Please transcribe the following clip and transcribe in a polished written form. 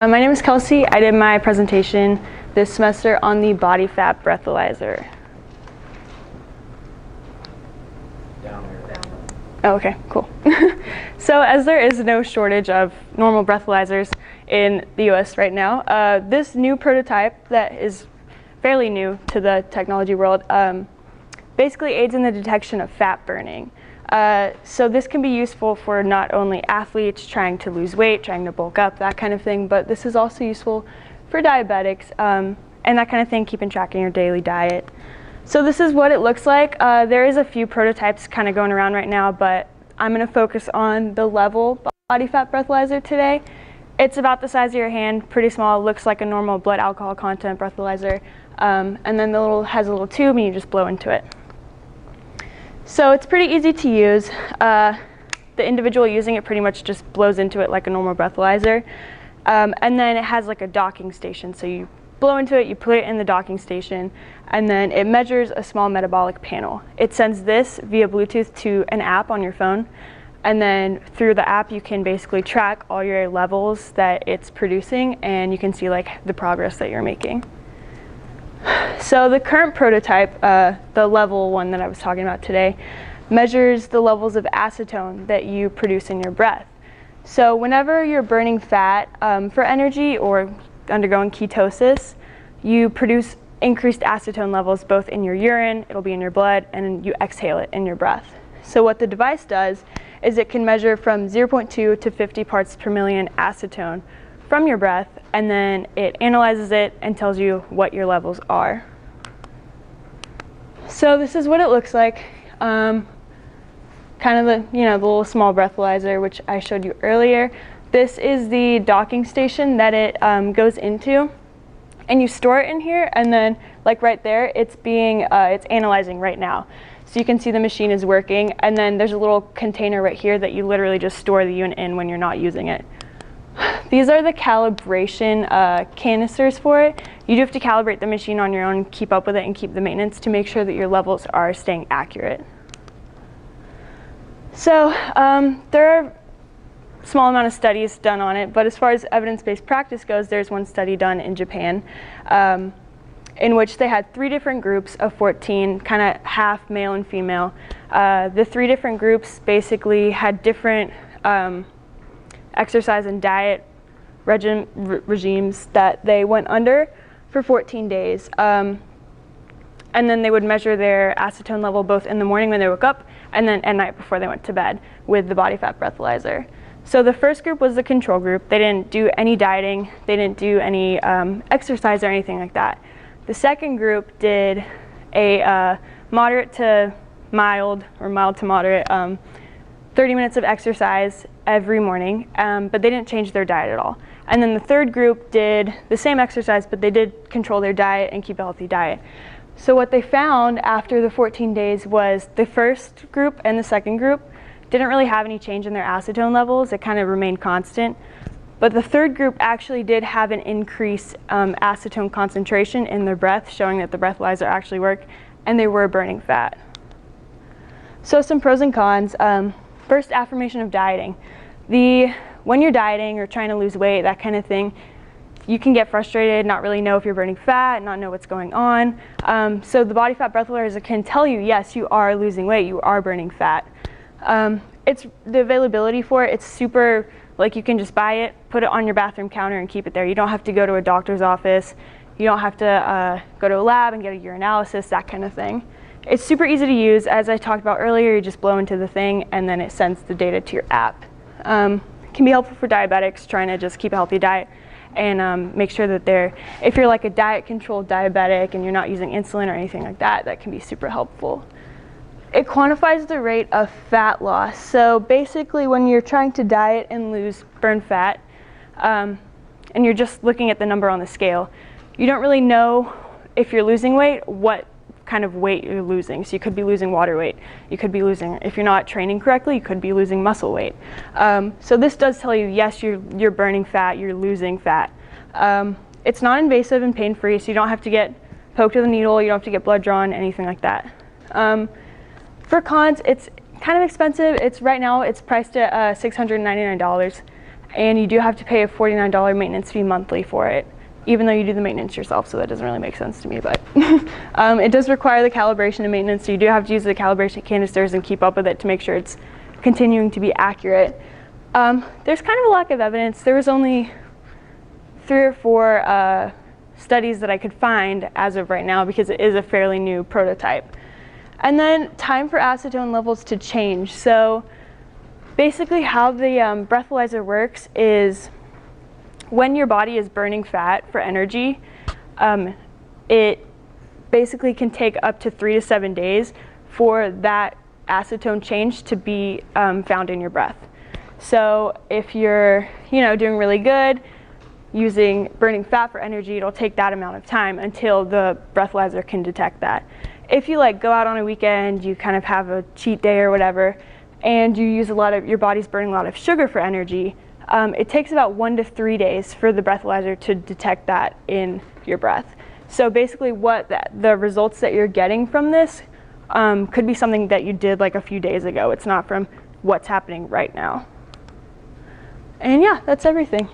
My name is Kelsey. I did my presentation this semester on the body fat breathalyzer. Oh, okay, cool. So as there is no shortage of normal breathalyzers in the US right now, this new prototype that is fairly new to the technology world basically aids in the detection of fat burning. So this can be useful for not only athletes trying to lose weight, trying to bulk up, that kind of thing, but this is also useful for diabetics and that kind of thing, keeping track of your daily diet. So this is what it looks like. There is a few prototypes kind of going around right now, but I'm going to focus on the Level body fat breathalyzer today. It's about the size of your hand, pretty small, looks like a normal blood alcohol content breathalyzer, and then has a little tube and you just blow into it. So it's pretty easy to use. The individual using it pretty much just blows into it like a normal breathalyzer. And then it has like a docking station. So you blow into it, you put it in the docking station, and then it measures a small metabolic panel. It sends this via Bluetooth to an app on your phone. And then through the app, you can basically track all your levels that it's producing, and you can see like the progress that you're making. So the current prototype, the Level one that I was talking about today, measures the levels of acetone that you produce in your breath. So whenever you're burning fat for energy or undergoing ketosis, you produce increased acetone levels both in your urine, it'll be in your blood, and you exhale it in your breath. So what the device does is it can measure from 0.2 to 50 parts per million acetone from your breath, and then it analyzes it and tells you what your levels are. So this is what it looks like. Kind of the little small breathalyzer which I showed you earlier. This is the docking station that it goes into, and you store it in here, and then like right there, it's analyzing right now. So you can see the machine is working, and then there's a little container right here that you literally just store the unit in when you're not using it. These are the calibration canisters for it. You do have to calibrate the machine on your own, keep up with it, and keep the maintenance to make sure that your levels are staying accurate. So there are a small amount of studies done on it, but as far as evidence-based practice goes, there's one study done in Japan in which they had 3 different groups of 14, kind of half male and female. The 3 different groups basically had different exercise and diet regimes that they went under for 14 days. And then they would measure their acetone level both in the morning when they woke up and then at night before they went to bed with the body fat breathalyzer. So the first group was the control group. They didn't do any dieting, they didn't do any exercise or anything like that. The second group did a moderate to mild, or mild to moderate, 30 minutes of exercise every morning, but they didn't change their diet at all. And then the third group did the same exercise, but they did control their diet and keep a healthy diet. So what they found after the 14 days was the first group and the second group didn't really have any change in their acetone levels. It kind of remained constant. But the third group actually did have an increased acetone concentration in their breath, showing that the breathalyzer actually worked, and they were burning fat. So some pros and cons. First, affirmation of dieting. When you're dieting or trying to lose weight, that kind of thing, you can get frustrated, not really know if you're burning fat, not know what's going on. So the body fat breathalyzer can tell you, yes, you are losing weight, you are burning fat. It's the availability for it, it's super, like you can just buy it, put it on your bathroom counter and keep it there. You don't have to go to a doctor's office. You don't have to go to a lab and get a urinalysis, that kind of thing. It's super easy to use. As I talked about earlier, you just blow into the thing and then it sends the data to your app. It can be helpful for diabetics trying to just keep a healthy diet and make sure that if you're like a diet-controlled diabetic and you're not using insulin or anything like that, that can be super helpful. It quantifies the rate of fat loss. So basically when you're trying to diet and burn fat, and you're just looking at the number on the scale, you don't really know if you're losing weight, what kind of weight you're losing. So you could be losing water weight. You could be losing, if you're not training correctly, you could be losing muscle weight. So this does tell you, yes, you're burning fat, you're losing fat. It's non-invasive and pain-free, so you don't have to get poked with a needle, you don't have to get blood drawn, anything like that. For cons, it's kind of expensive. Right now it's priced at $699, and you do have to pay a $49 maintenance fee monthly for it, even though you do the maintenance yourself, so that doesn't really make sense to me, but it does require the calibration and maintenance, so you do have to use the calibration canisters and keep up with it to make sure it's continuing to be accurate. There's kind of a lack of evidence. There was only 3 or 4 studies that I could find as of right now, because it is a fairly new prototype. And then time for acetone levels to change. So basically how the breathalyzer works is when your body is burning fat for energy, it basically can take up to 3 to 7 days for that acetone change to be found in your breath. So if you're doing really good, burning fat for energy, it'll take that amount of time until the breathalyzer can detect that. If you go out on a weekend, you kind of have a cheat day or whatever, and you use your body's burning a lot of sugar for energy, it takes about 1 to 3 days for the breathalyzer to detect that in your breath. So basically what the results that you're getting from this could be something that you did a few days ago. It's not from what's happening right now. And yeah, that's everything.